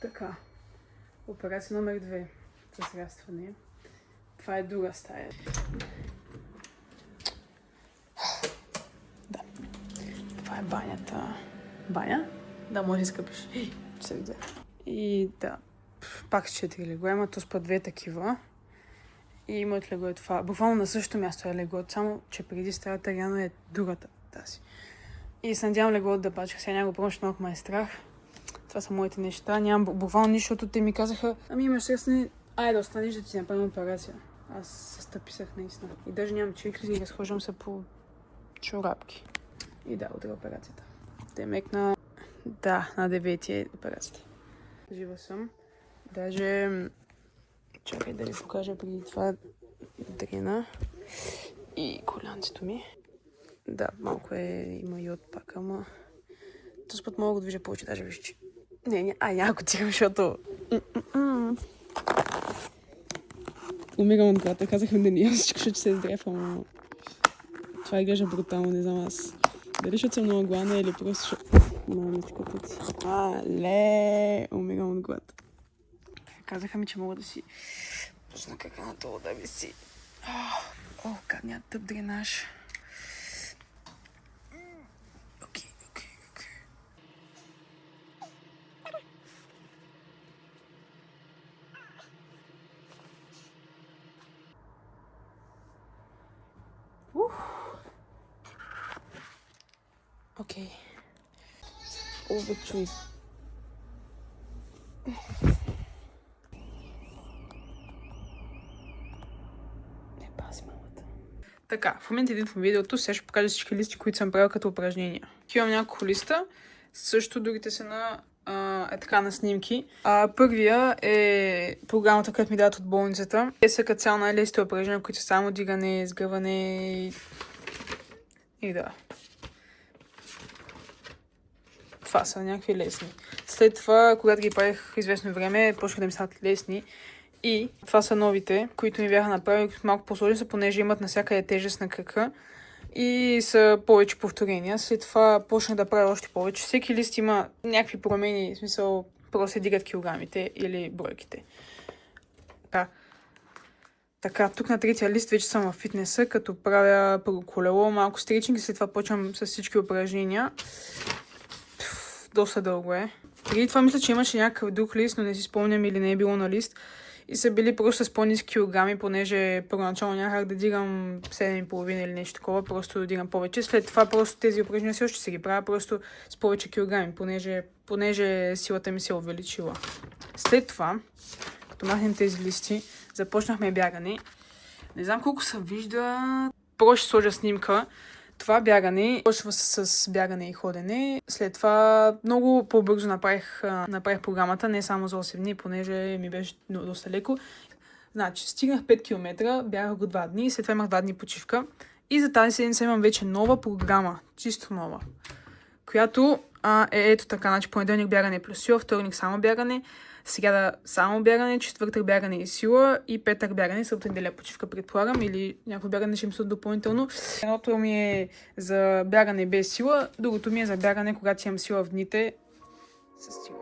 Така. Операция номер 2. Разрастване. Това е друга стая. Да. Това е банята. Баня? Да, може да изкъпиш. Че се видя. И да. Пак с 4 легла. Има то спа 2 такива. И моят легло е това. Буквално на същото място е легло. Само, че преди старата рано е другата тази. И се надявам легло да бача. Сега няма го помощ, малко ме е страх. Това са моите неща. Нямам буквално нищо, защото те ми казаха, ами имаш средствени, айде да останеш да ти направим операция. Аз се стъписах наистина. И даже нямам чикли и разхождам се по чорапки. И да, утре операцията. Демек на 9 е операцията. Жива съм. Даже... Чакай да ви покажа преди това дрена и колянцето ми. Да, малко има йод пак, ама... Този път мога да движа повече, даже вижте. Няма го тигам, защото... Умирам от глада. Казахме да не ям всичко, защото се издрефам, но... Това изглежда брутално, не знам аз. Дали защото съм много гладна или просто защото... Мамичката ти. Умирам от глад. Казаха ми, че мога да си... Пусна кака на това да виси. Гадният тъп дренаж. Окей. Окей. Чуй. Не пази мамата. Така, в момента един в видеото, сега ще покажа всички листи, които съм правила като упражнения. Имам няколко листа, също другите са на на снимки. Първия е програмата, която ми дадат от болницата. Те са като цяло най-лесните упражнения, които са само дигане, сгъване и да. Това са някакви лесни. След това, когато ги правих известно време, почнаха да ми стават лесни. И това са новите, които ми бяха направили малко по-сложни, са, понеже имат навсякъде тежест на кръка и са повече повторения. След това почнах да правя още повече. Всеки лист има някакви промени, в смисъл просто се дигат килограмите или бройките. Така, тук на третия лист вече съм в фитнеса, като правя първо колело, малко стричинг и след това почвам с всички упражнения. Доста дълго е. Преди това мисля, че имаше някакъв друг лист, но не си спомням или не е било на лист. И са били просто с по-ниски килограми, понеже първоначално нямах да дигам 7,5 или нещо такова, просто да дигам повече. След това просто тези упражнения си още се ги правя просто с повече килограми, понеже силата ми се е увеличила. След това, като махнем тези листи, започнахме бягане. Не знам колко се вижда, просто ще сложа снимка. Това бягане, почва с бягане и ходене. След това много по-бързо направих програмата, не само за 8 дни, понеже ми беше доста леко. Значи, стигнах 5 км, бягах го 2 дни, след това имах 2 дни почивка. И за тази седмица имам вече нова програма, чисто нова, която е ето така, значи понеделник бягане плюс сила, вторник само бягане, сряда само бягане, четвъртък бягане и сила и петък бягане, събота неделя почивка предполагам или някакво бягане ще им са допълнително. Едното ми е за бягане без сила, другото ми е за бягане, когато имам сила в дните с сила.